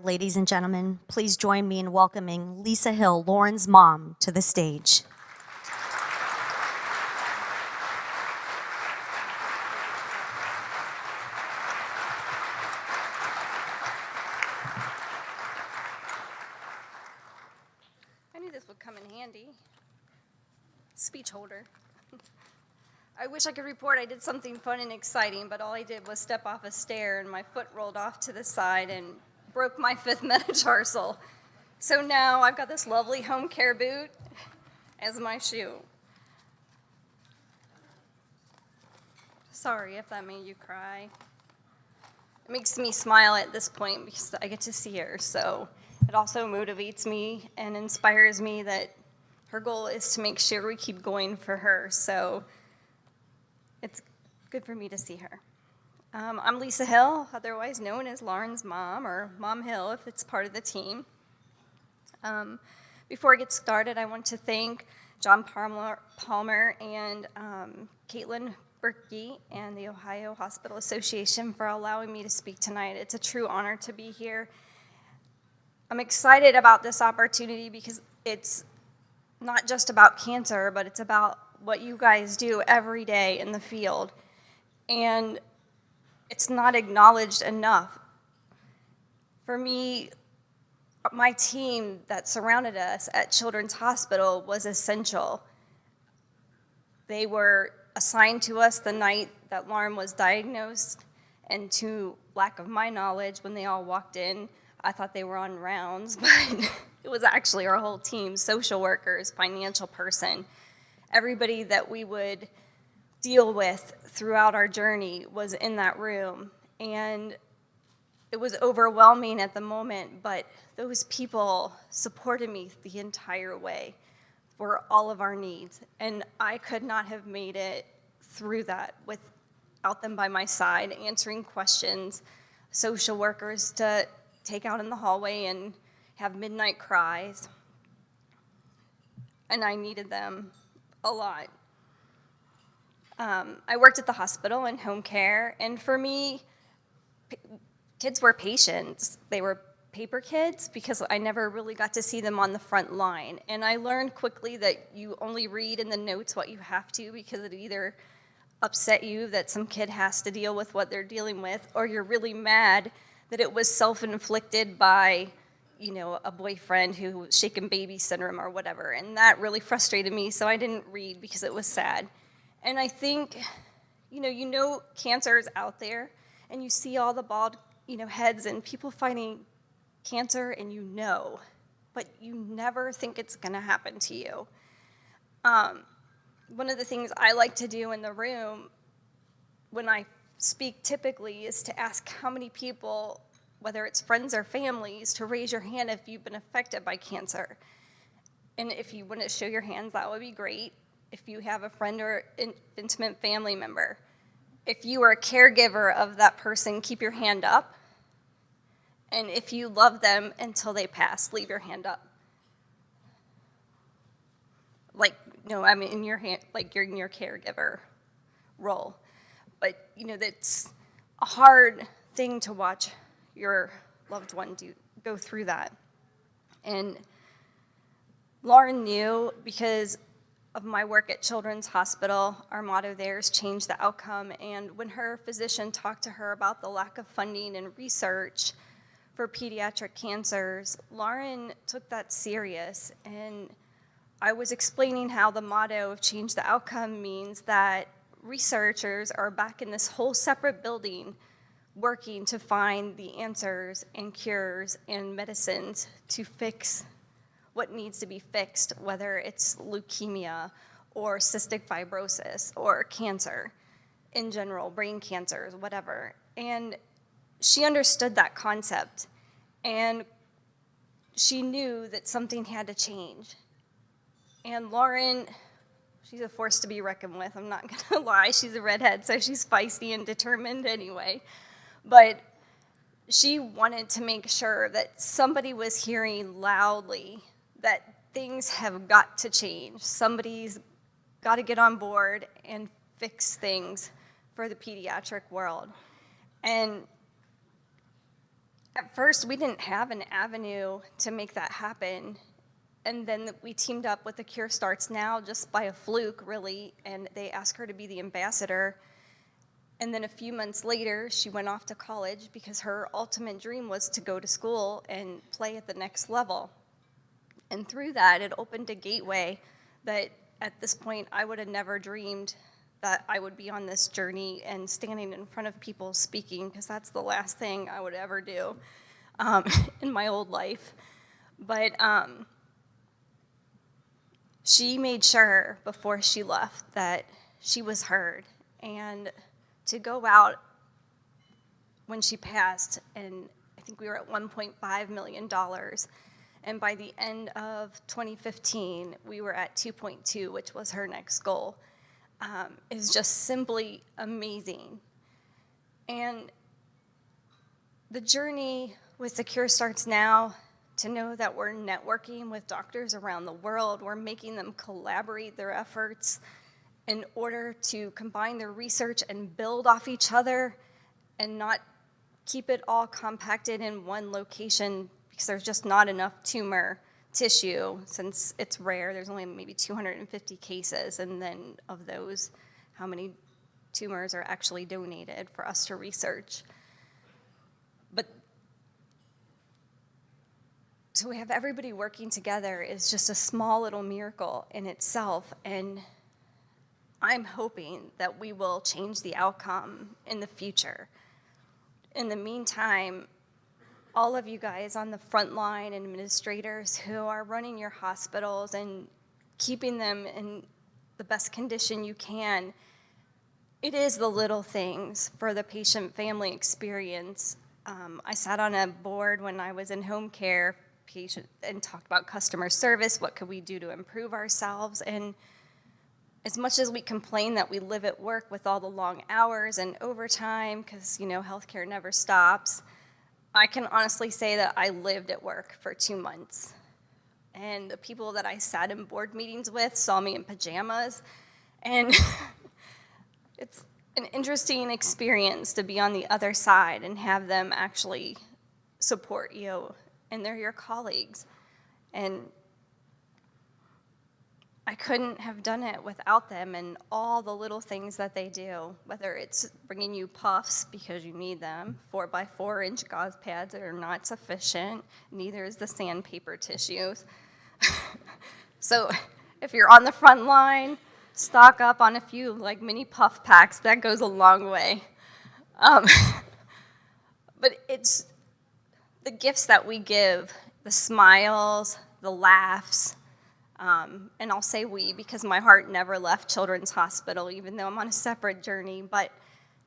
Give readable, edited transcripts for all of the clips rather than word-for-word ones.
Ladies and gentlemen, please join me in welcoming Lisa Hill, Lauren's mom, to the stage. I knew this would come in handy. Speech holder. I wish I could report I did something fun and exciting, but all I did was step off a stair and my foot rolled off to the side and broke my fifth metatarsal. So now I've got this lovely home care boot as my shoe. Sorry if that made you cry. It makes me smile at this point because I get to see her, so it also motivates me and inspires me that her goal is to make sure we keep going for her, so it's good for me to see her. I'm Lisa Hill, otherwise known as Lauren's mom, or Mom Hill if it's part of the team. Before I get started, I want to thank John Palmer and Caitlin Berkey and the Ohio Hospital Association for allowing me to speak tonight. It's a true honor to be here. I'm excited about this opportunity because it's not just about cancer, but it's about what you guys do every day in the field. And it's not acknowledged enough. For me, my team that surrounded us at Children's Hospital was essential. They were assigned to us the night that Lauren was diagnosed, and to lack of my knowledge, when they all walked in, I thought they were on rounds, but it was actually our whole team, social workers, financial person. Everybody that we would deal with throughout our journey was in that room, and it was overwhelming at the moment, but those people supported me the entire way for all of our needs, and I could not have made it through that without them by my side, answering questions, social workers to take out in the hallway and have midnight cries, and I needed them a lot. I worked at the hospital in home care, and for me, kids were patients. They were paper kids because I never really got to see them on the front line. And I learned quickly that you only read in the notes what you have to, because it either upset you that some kid has to deal with what they're dealing with, or you're really mad that it was self-inflicted by, a boyfriend who was shaken baby syndrome or whatever. And that really frustrated me, so I didn't read because it was sad. And I think, cancer is out there, and you see all the bald, heads and people fighting cancer, and but you never think it's gonna happen to you. One of the things I like to do in the room when I speak typically is to ask how many people, whether it's friends or families, to raise your hand if you've been affected by cancer. And if you want to show your hands, that would be great. If you have a friend or intimate family member. If you are a caregiver of that person, keep your hand up. And if you love them until they pass, leave your hand up. In your hand, like you're in your caregiver role. But, that's a hard thing to watch your loved one go through that. And Lauren knew, because of my work at Children's Hospital, our motto there is change the outcome. And when her physician talked to her about the lack of funding and research for pediatric cancers, Lauren took that serious. And I was explaining how the motto of change the outcome means that researchers are back in this whole separate building working to find the answers and cures and medicines to fix what needs to be fixed, whether it's leukemia or cystic fibrosis or cancer in general, brain cancers, whatever. And she understood that concept, and she knew that something had to change. And Lauren, she's a force to be reckoned with. I'm not gonna lie, she's a redhead, so she's feisty and determined anyway. But she wanted to make sure that somebody was hearing loudly that things have got to change. Somebody's got to get on board and fix things for the pediatric world. And at first, we didn't have an avenue to make that happen. And then we teamed up with The Cure Starts Now just by a fluke, really, and they asked her to be the ambassador. And then a few months later, she went off to college because her ultimate dream was to go to school and play at the next level. And through that, it opened a gateway that at this point, I would have never dreamed that I would be on this journey and standing in front of people speaking, because that's the last thing I would ever do in my old life. But she made sure before she left that she was heard. And to go out when she passed, and I think we were at $1.5 million, and by the end of 2015, we were at 2.2, which was her next goal, is just simply amazing. And the journey with The Cure Starts Now, to know that we're networking with doctors around the world, we're making them collaborate their efforts in order to combine their research and build off each other and not keep it all compacted in one location, because there's just not enough tumor tissue. Since it's rare, there's only maybe 250 cases, and then of those, how many tumors are actually donated for us to research. But to have everybody working together is just a small little miracle in itself, and I'm hoping that we will change the outcome in the future. In the meantime, all of you guys on the front line and administrators who are running your hospitals and keeping them in the best condition you can, it is the little things for the patient-family experience. I sat on a board when I was in home care and talked about customer service, what could we do to improve ourselves, and as much as we complain that we live at work with all the long hours and overtime, because healthcare never stops, I can honestly say that I lived at work for 2 months. And the people that I sat in board meetings with saw me in pajamas, and it's an interesting experience to be on the other side and have them actually support you, and they're your colleagues. And I couldn't have done it without them and all the little things that they do, whether it's bringing you puffs because you need them, 4x4-inch gauze pads that are not sufficient, neither is the sandpaper tissues. So if you're on the front line, stock up on a few mini puff packs. That goes a long way. But it's the gifts that we give, the smiles, the laughs, and I'll say we because my heart never left Children's Hospital, even though I'm on a separate journey, but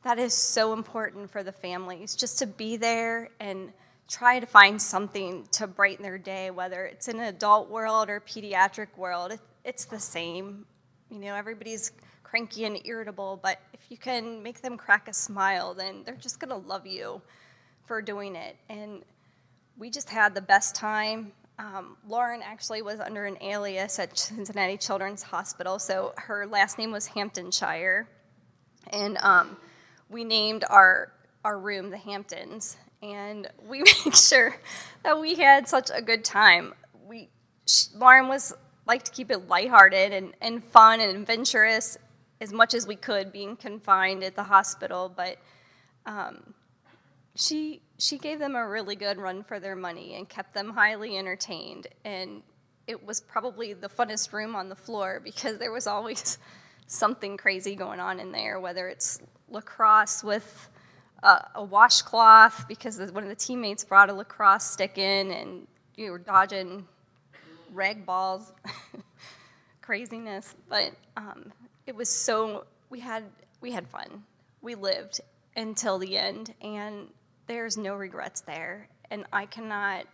that is so important for the families, just to be there and try to find something to brighten their day, whether it's in an adult world or pediatric world. It's the same. Everybody's cranky and irritable, but if you can make them crack a smile, then they're just gonna love you for doing it. And we just had the best time. Lauren actually was under an alias at Cincinnati Children's Hospital, so her last name was Hamptonshire, and we named our room the Hamptons, and we made sure that we had such a good time. Lauren liked to keep it lighthearted and fun and adventurous as much as we could, being confined at the hospital, but she gave them a really good run for their money and kept them highly entertained. And it was probably the funnest room on the floor because there was always something crazy going on in there, whether it's lacrosse with a washcloth because one of the teammates brought a lacrosse stick in and you were dodging rag balls, craziness. But it was we had fun. We lived until the end, and there's no regrets there. And I cannot,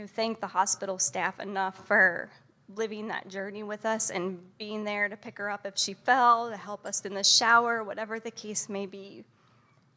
thank the hospital staff enough for living that journey with us and being there to pick her up if she fell, to help us in the shower, whatever the case may be.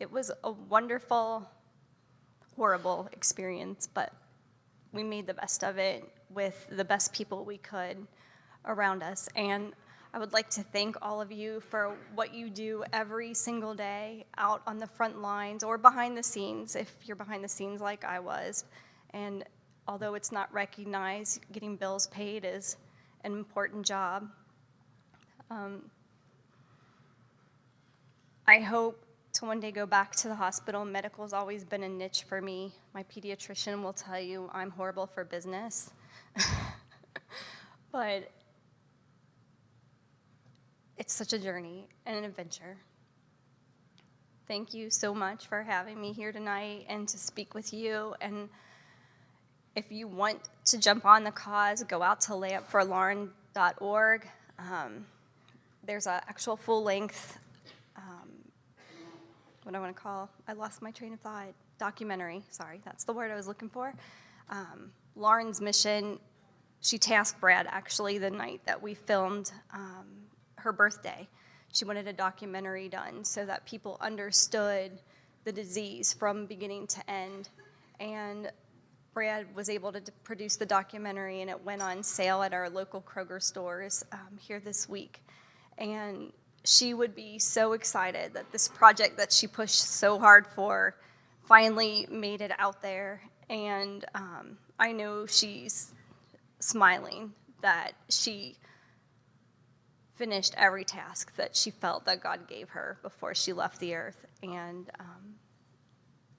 It was a wonderful, horrible experience, but we made the best of it with the best people we could around us. And I would like to thank all of you for what you do every single day out on the front lines or behind the scenes, if you're behind the scenes like I was. And although it's not recognized, getting bills paid is an important job. I hope to one day go back to the hospital. Medical's always been a niche for me. My pediatrician will tell you I'm horrible for business. But it's such a journey and an adventure. Thank you so much for having me here tonight and to speak with you. And if you want to jump on the cause, go out to layupforlauren.org. There's an actual full-length, what do I want to call, I lost my train of thought, documentary, sorry, that's the word I was looking for. Lauren's mission, she tasked Brad actually the night that we filmed her birthday. She wanted a documentary done so that people understood the disease from beginning to end. And Brad was able to produce the documentary, and it went on sale at our local Kroger stores here this week. And she would be so excited that this project that she pushed so hard for finally made it out there. And I know she's smiling that she finished every task that she felt that God gave her before she left the earth. And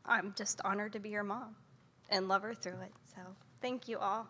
I'm just honored to be her mom and love her through it. So thank you all.